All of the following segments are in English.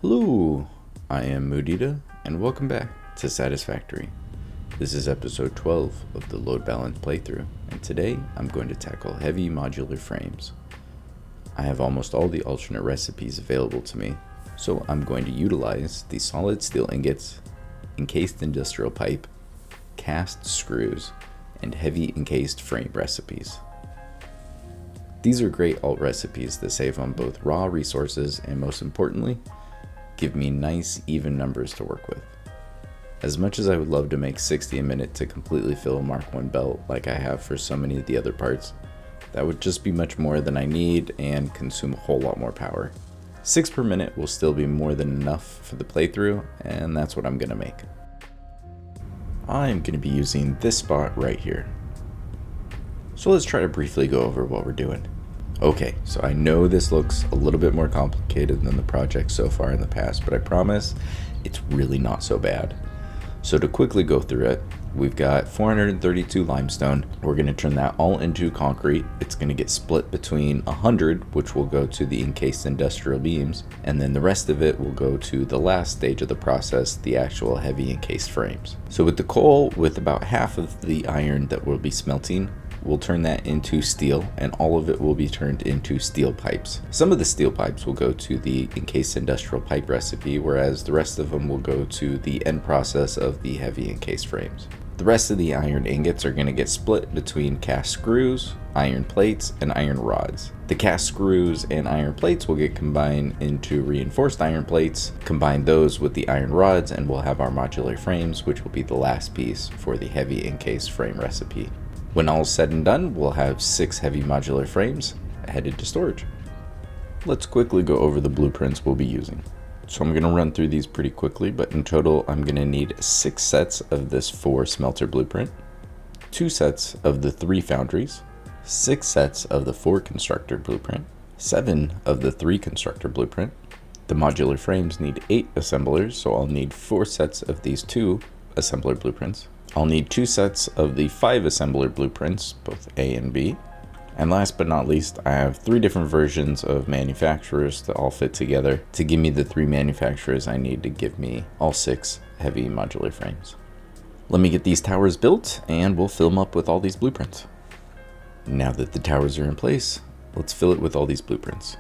Hello, I am Mudita, and welcome back to Satisfactory. This is episode 12 of the load balance playthrough, and today I'm going to tackle heavy modular frames. I have almost all the alternate recipes available to me, so I'm going to utilize the solid steel ingots, encased industrial pipe, cast screws, and heavy encased frame recipes. These are great alt recipes that save on both raw resources and, most importantly, give me nice even numbers to work with. As much as I would love to make 60 a minute to completely fill a Mark 1 belt like I have for so many of the other parts, that would just be much more than I need and consume a whole lot more power. 6 per minute will still be more than enough for the playthrough, and that's what I'm going to make. I'm going to be using this spot right here. So let's try to briefly go over what we're doing. Okay, so I know this looks a little bit more complicated than the project so far in the past, but I promise it's really not so bad. So to quickly go through it, we've got 432 limestone. We're going to turn that all into concrete. It's going to get split between 100, which will go to the encased industrial beams, and then the rest of it will go to the last stage of the process, the actual heavy encased frames. So with the coal, with about half of the iron that we'll be smelting, we'll turn that into steel, and all of it will be turned into steel pipes. Some of the steel pipes will go to the encased industrial pipe recipe, whereas the rest of them will go to the end process of the heavy encased frames. The rest of the iron ingots are going to get split between cast screws, iron plates, and iron rods. The cast screws and iron plates will get combined into reinforced iron plates, combine those with the iron rods, and we'll have our modular frames, which will be the last piece for the heavy encased frame recipe. When all is said and done, we'll have 6 heavy modular frames headed to storage. Let's quickly go over the blueprints we'll be using. So I'm going to run through these pretty quickly, but in total I'm going to need 6 sets of this 4 smelter blueprint, 2 sets of the 3 foundries, 6 sets of the 4 constructor blueprint, 7 of the 3 constructor blueprint. The modular frames need 8 assemblers, so I'll need 4 sets of these 2 assembler blueprints. I'll need 2 sets of the 5 assembler blueprints, both A and B. And last but not least, I have 3 different versions of manufacturers that all fit together to give me the 3 manufacturers I need to give me all 6 heavy modular frames. Let me get these towers built and we'll fill them up with all these blueprints. Now that the towers are in place, let's fill it with all these blueprints.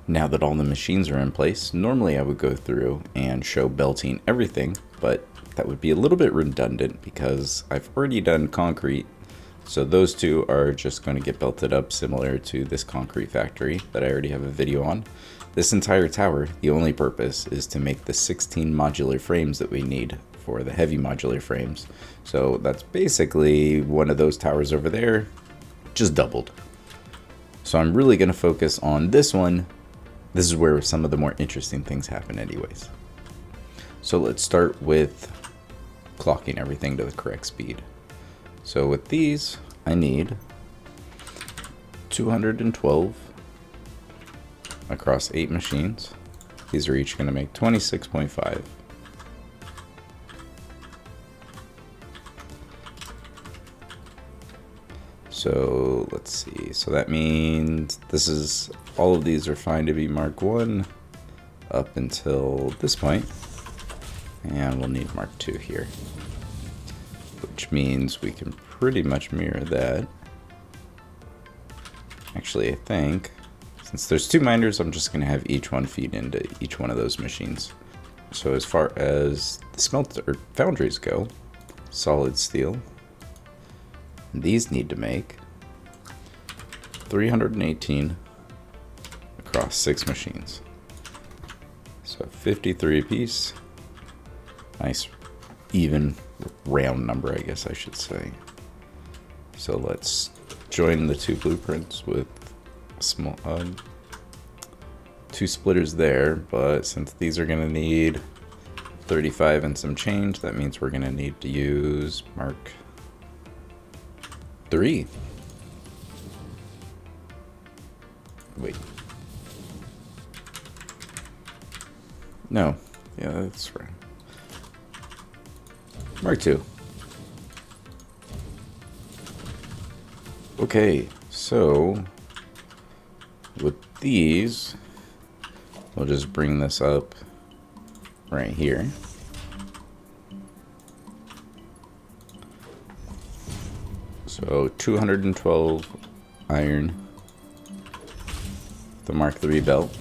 Now that all the machines are in place, normally I would go through and show belting everything, but that would be a little bit redundant because I've already done concrete. So those two are just going to get belted up similar to this concrete factory that I already have a video on. This entire tower, the only purpose is to make the 16 modular frames that we need for the heavy modular frames. So that's basically one of those towers over there, just doubled. So I'm really going to focus on this one. This is where some of the more interesting things happen anyways. So let's start with clocking everything to the correct speed. So with these, I need 212 across 8 machines. These are each going to make 26.5. So let's see, so that means all of these are fine to be Mark 1 up until this point, and we'll need Mark 2 here, which means we can pretty much mirror that. Actually, I think, since there's 2 minders, I'm just going to have each one feed into each one of those machines. So as far as the smelter or foundries go, solid steel, these need to make 318 across 6 machines. So 53 apiece. Nice even round number, I guess I should say. So let's join the 2 blueprints with small 2 splitters there, but since these are going to need 35 and some change, that means we're going to need to use Mark 3. Wait. No. Yeah, that's right. Mark 2. Okay, so with these, we'll just bring this up right here. So 212 iron, the Mark III belt.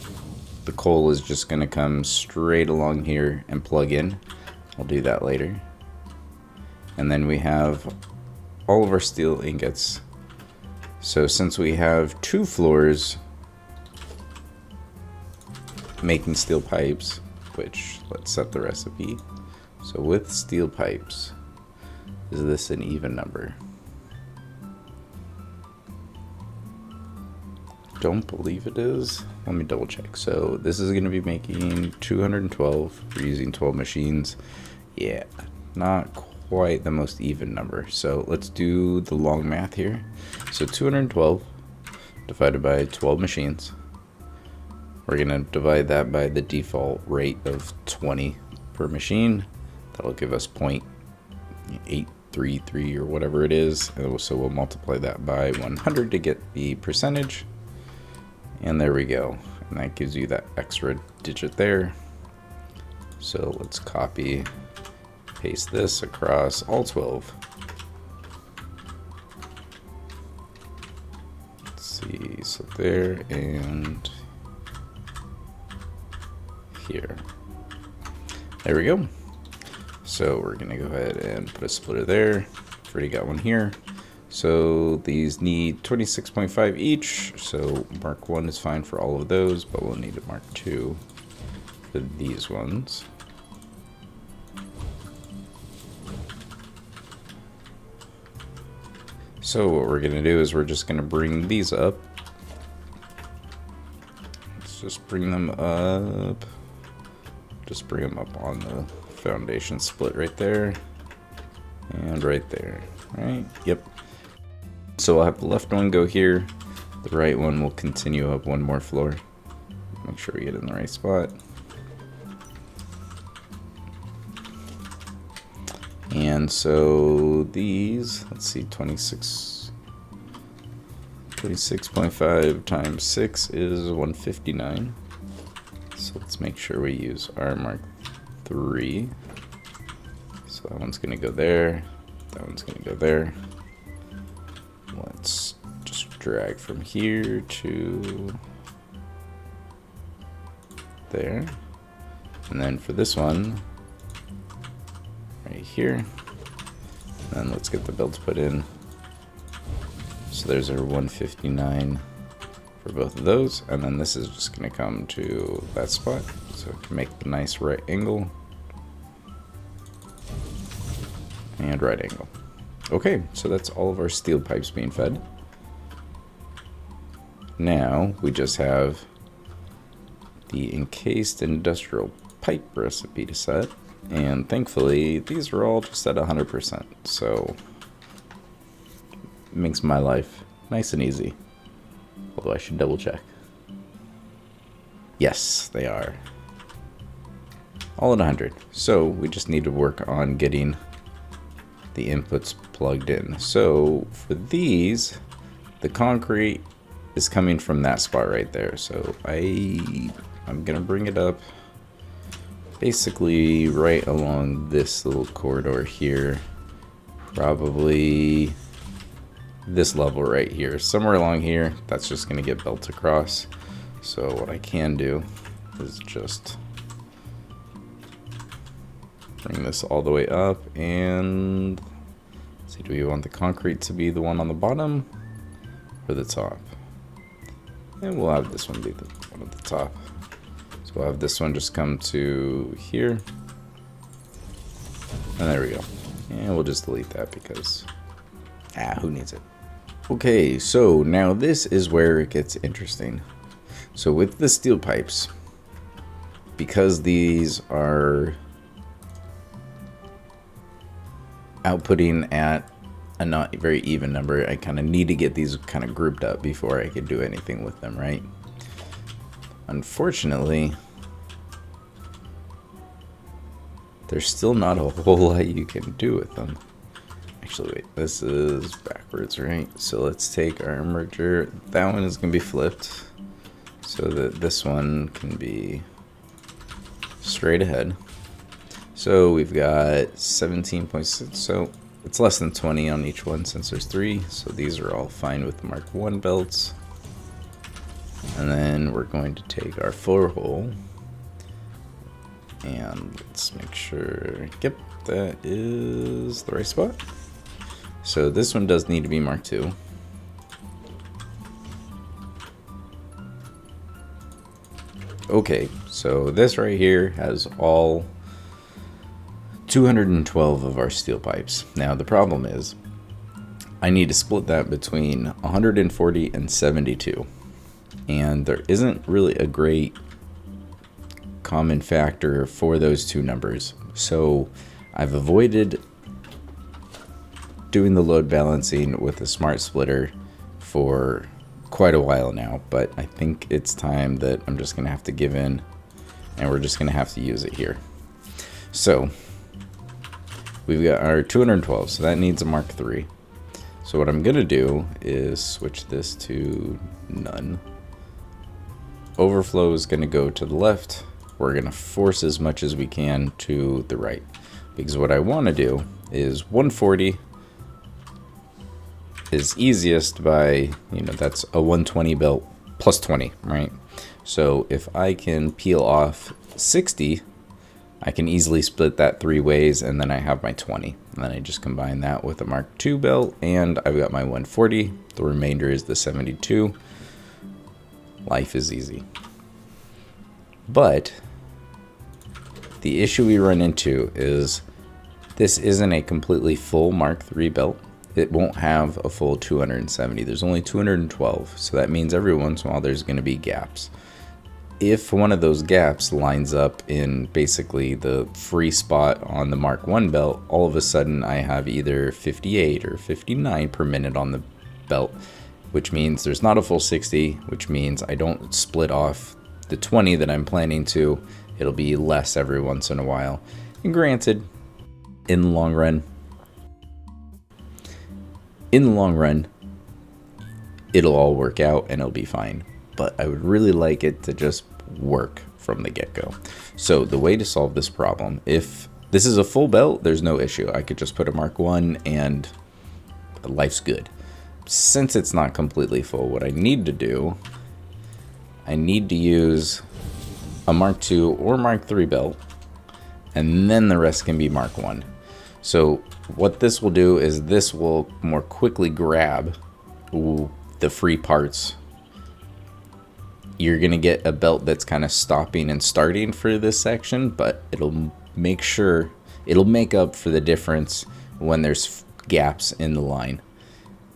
The coal is just going to come straight along here and plug in. I'll do that later. And then we have all of our steel ingots. So since we have 2 floors making steel pipes, which let's set the recipe. So with steel pipes, is this an even number? Don't believe it is. Let me double check. So this is going to be making 212. We're using 12 machines. Yeah, not quite the most even number. So let's do the long math here. So 212 divided by 12 machines. We're going to divide that by the default rate of 20 per machine. That'll give us 0.833 or whatever it is. And so we'll multiply that by 100 to get the percentage. And there we go. And that gives you that extra digit there. So let's copy, paste this across all 12. Let's see, so there and here. There we go. So we're gonna go ahead and put a splitter there. I've already got one here. So these need 26.5 each, so Mark 1 is fine for all of those, but we'll need a Mark 2 for these ones. So what we're going to do is we're just going to bring these up. Let's just bring them up. Just bring them up on the foundation split right there. And right there, right? Yep. So I'll have the left one go here. The right one will continue up one more floor. Make sure we get in the right spot. And so these, let's see, 26.5 times 6 is 159. So let's make sure we use our Mark III. So that one's going to go there. That one's going to go there. Let's just drag from here to there. And then for this one, right here. And then let's get the belts put in. So there's our 159 for both of those. And then this is just going to come to that spot. So it can make the nice right angle. And right angle. Okay, so that's all of our steel pipes being fed. Now we just have the encased industrial pipe recipe to set. And thankfully, these are all just at 100%. So it makes my life nice and easy. Although I should double check. Yes, they are. All at 100. So we just need to work on getting the inputs plugged in. So for these, the concrete is coming from that spot right there. So I'm gonna bring it up basically right along this little corridor here, probably this level right here, somewhere along here. That's just gonna get built across. So what I can do is just bring this all the way up and see, do we want the concrete to be the one on the bottom or the top? And we'll have this one be the one at the top. So we'll have this one just come to here. And there we go. And we'll just delete that because, who needs it? Okay, so now this is where it gets interesting. So with the steel pipes, because these are outputting at a not very even number, I kind of need to get these kind of grouped up before I could do anything with them, right? Unfortunately, there's still not a whole lot you can do with them. Actually, wait, this is backwards, right? So let's take our merger. That one is going to be flipped so that this one can be straight ahead. So we've got 17.6, so it's less than 20 on each one since there's 3. So these are all fine with the Mark 1 belts. And then we're going to take our 4 hole and let's make sure, yep, that is the right spot. So this one does need to be Mark 2. Okay, so this right here has all 212 of our steel pipes. Now the problem is I need to split that between 140 and 72. And there isn't really a great common factor for those two numbers. So I've avoided doing the load balancing with a smart splitter for quite a while now, but I think it's time that I'm just gonna have to give in and we're just gonna have to use it here. So we've got our 212, so that needs a Mark 3. So what I'm gonna do is switch this to none. Overflow is gonna go to the left. We're gonna force as much as we can to the right, because what I wanna do is 140 is easiest by, that's a 120 belt plus 20, right? So if I can peel off 60, I can easily split that 3 ways, and then I have my 20. And then I just combine that with a Mark II belt, and I've got my 140. The remainder is the 72. Life is easy. But the issue we run into is this isn't a completely full Mark III belt. It won't have a full 270. There's only 212. So that means every once in a while there's going to be gaps. If one of those gaps lines up in basically the free spot on the Mark I belt, all of a sudden I have either 58 or 59 per minute on the belt, which means there's not a full 60, which means I don't split off the 20 that I'm planning to. It'll be less every once in a while. And granted, in the long run, it'll all work out and it'll be fine. But I would really like it to just work from the get-go. So the way to solve this problem, if this is a full belt, there's no issue. I could just put a Mark I and life's good. Since it's not completely full, what I need to do, I need to use a Mark II or Mark III belt, and then the rest can be Mark I. So what this will do is this will more quickly grab the free parts. You're going to get a belt that's kind of stopping and starting for this section, but it'll make up for the difference when there's gaps in the line.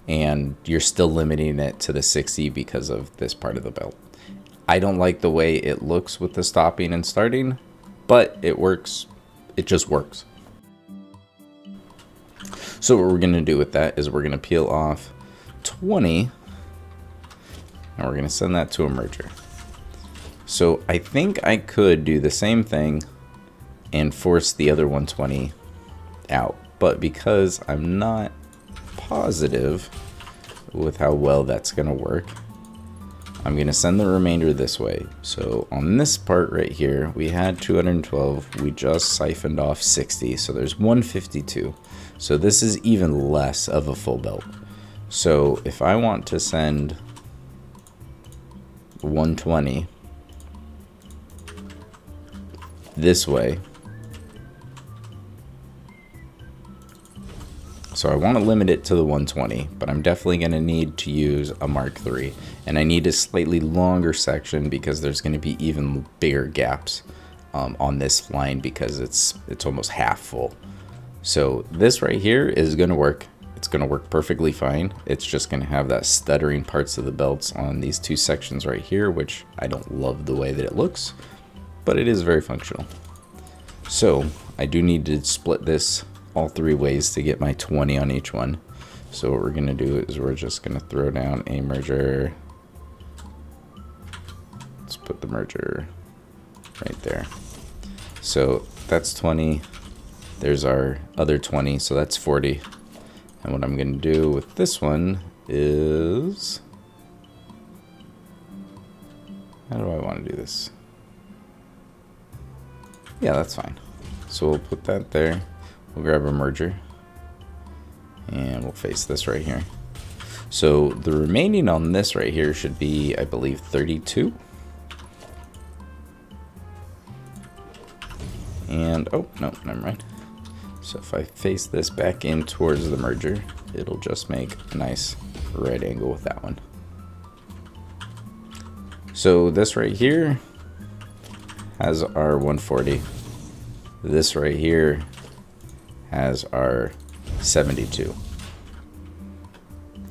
And you're still limiting it to the 60 because of this part of the belt. I don't like the way it looks with the stopping and starting, but it works. It just works. So what we're going to do with that is we're going to peel off 20, and we're going to send that to a merger. So I think I could do the same thing and force the other 120 out, but because I'm not positive with how well that's going to work, I'm going to send the remainder this way. So on this part right here, we had 212. We just siphoned off 60. So there's 152. So this is even less of a full belt. So if I want to send 120 this way, so I want to limit it to the 120, but I'm definitely going to need to use a Mark III. And I need a slightly longer section because there's going to be even bigger gaps on this line because it's almost half full. So this right here is going to work. It's going to work perfectly fine. It's just going to have that stuttering parts of the belts on these two sections right here, which I don't love the way that it looks, but it is very functional. So I do need to split this all three ways to get my 20 on each one. So what we're going to do is we're just going to throw down a merger. Let's put the merger right there. So that's 20. There's our other 20, so that's 40. And what I'm going to do with this one is, how do I want to do this? Yeah, that's fine. So we'll put that there. We'll grab a merger and we'll face this right here. So the remaining on this right here should be, I believe, 32. And, oh, no, never mind. So if I face this back in towards the merger, it'll just make a nice right angle with that one. So this right here has our 140. This right here has our 72.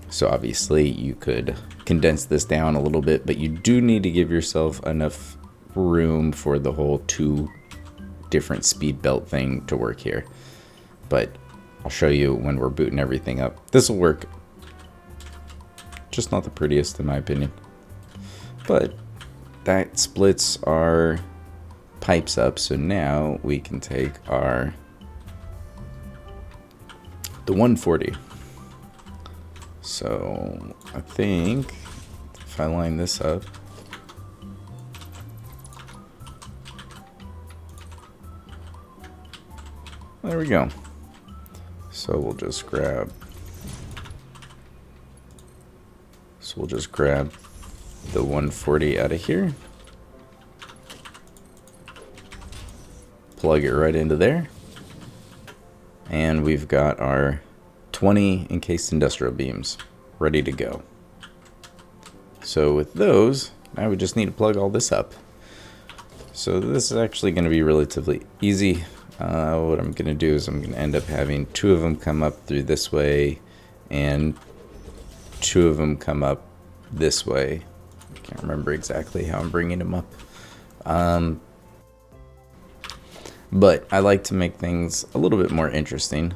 So obviously you could condense this down a little bit, but you do need to give yourself enough room for the whole two different speed belt thing to work here. But I'll show you when we're booting everything up. This will work. Just not the prettiest in my opinion. But that splits our pipes up. So now we can take the 140. So I think if I line this up, there we go. So we'll just grab the 140 out of here, plug it right into there, and we've got our 20 encased industrial beams ready to go. So with those, now we just need to plug all this up. So this is actually going to be relatively easy. What I'm going to do is I'm going to end up having two of them come up through this way and two of them come up this way. I can't remember exactly how I'm bringing them up. But I like to make things a little bit more interesting.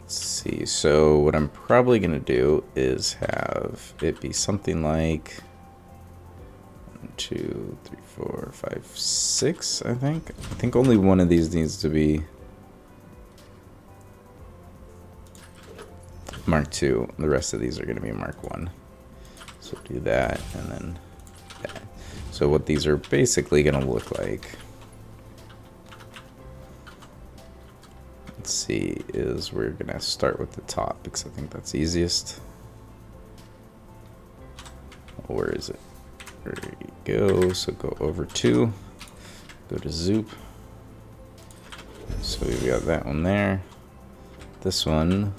Let's see. So what I'm probably going to do is have it be something like 1, 2, 3, 4, 5, 6, I think only one of these needs to be Mark II. The rest of these are going to be Mark I. So do that and then that. So what these are basically going to look like, let's see, is we're going to start with the top because I think that's easiest. Where is it? There you go. So go over 2. Go to Zoop. So we got that one there. This one.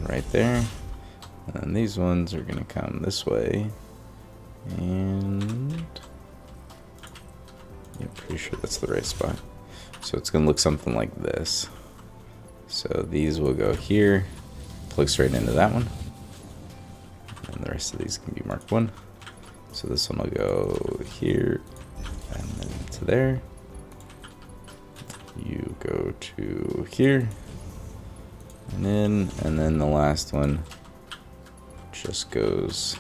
Right there. And then these ones are going to come this way. And I'm pretty sure that's the right spot. So it's going to look something like this. So these will go here. Plugs right into that one. And the rest of these can be marked 1. So this one will go here and then to there. You go to here. And then the last one just goes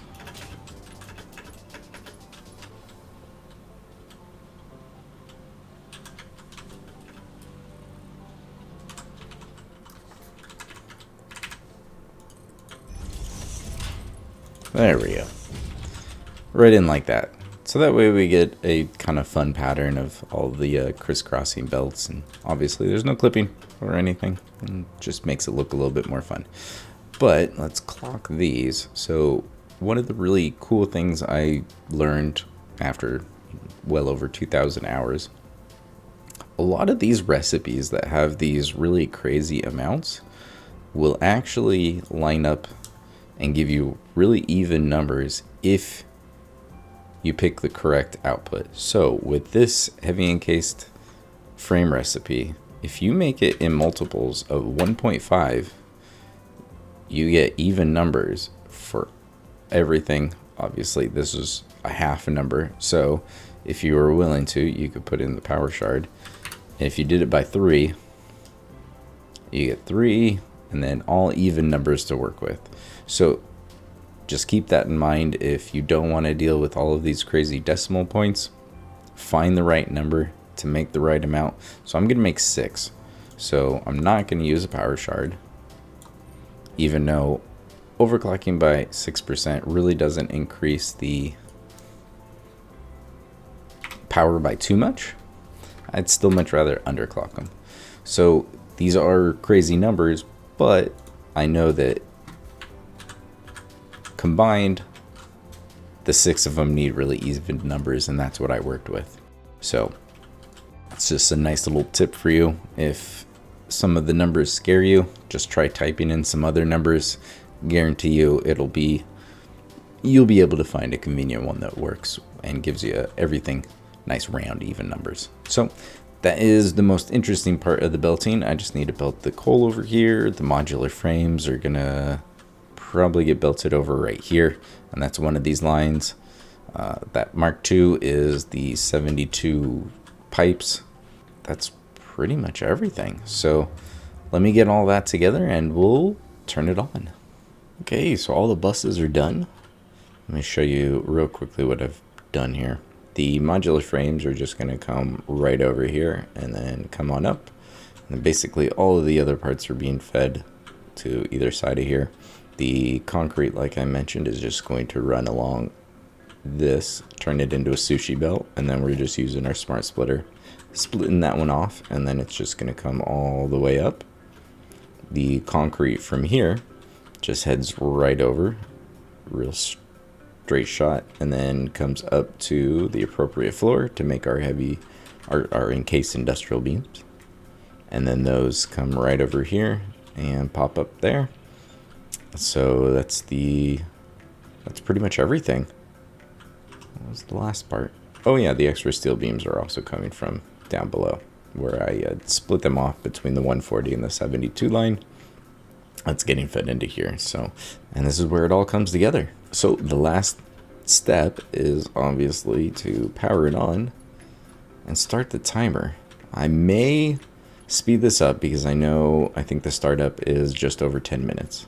there we go. Right in like that. So that way we get a kind of fun pattern of all the crisscrossing belts, and obviously there's no clipping or anything, and just makes it look a little bit more fun. But let's clock these. So one of the really cool things I learned after well over 2,000 hours, a lot of these recipes that have these really crazy amounts will actually line up and give you really even numbers if you pick the correct output. So with this heavy encased frame recipe, if you make it in multiples of 1.5, you get even numbers for everything. Obviously this is a half a number, so if you were willing to, you could put in the power shard. And if you did it by 3, you get 3 and then all even numbers to work with. So just keep that in mind. If you don't want to deal with all of these crazy decimal points, find the right number to make the right amount. So I'm going to make 6. So I'm not going to use a power shard, even though overclocking by 6% really doesn't increase the power by too much. I'd still much rather underclock them. So these are crazy numbers, but I know that combined, the 6 of them need really even numbers, and that's what I worked with. So it's just a nice little tip for you. If some of the numbers scare you, just try typing in some other numbers. Guarantee you you'll be able to find a convenient one that works and gives you everything nice round even numbers. So that is the most interesting part of the belting. I just need to belt the coal over here. The modular frames are gonna probably get belted over right here, and that's one of these lines. That Mark II is the 72 pipes. That's pretty much everything. So let me get all that together and we'll turn it on. Okay, so all the buses are done. Let me show you real quickly what I've done here. The modular frames are just going to come right over here and then come on up. And basically all of the other parts are being fed to either side of here. The concrete, like I mentioned, is just going to run along this, turn it into a sushi belt, and then we're just using our smart splitter, splitting that one off, and then it's just going to come all the way up. The concrete from here just heads right over, real straight shot, and then comes up to the appropriate floor to make our our encased industrial beams. And then those come right over here and pop up there. So that's pretty much everything. What was the last part? Oh yeah, the extra steel beams are also coming from down below, where I split them off between the 140 and the 72 line. That's getting fed into here. So, and this is where it all comes together. So the last step is obviously to power it on and start the timer. I may speed this up because I think the startup is just over 10 minutes.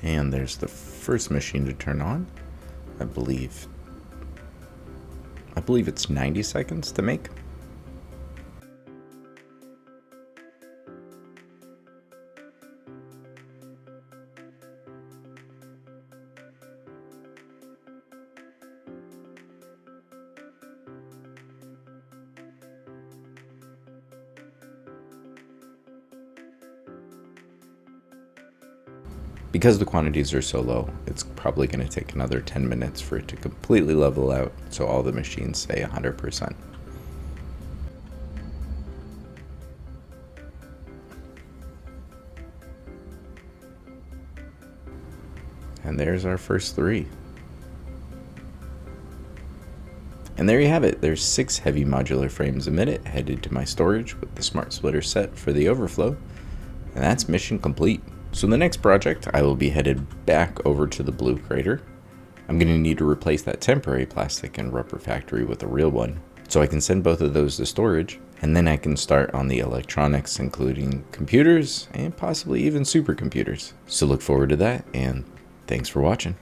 And there's the first machine to turn on. I believe it's 90 seconds to make. Because the quantities are so low, it's probably going to take another 10 minutes for it to completely level out, so all the machines say 100%. And there's our first 3. And there you have it. There's 6 heavy modular frames a minute headed to my storage with the smart splitter set for the overflow. And that's mission complete. So in the next project, I will be headed back over to the blue crater. I'm going to need to replace that temporary plastic and rubber factory with a real one, so I can send both of those to storage, and then I can start on the electronics, including computers and possibly even supercomputers. So look forward to that, and thanks for watching.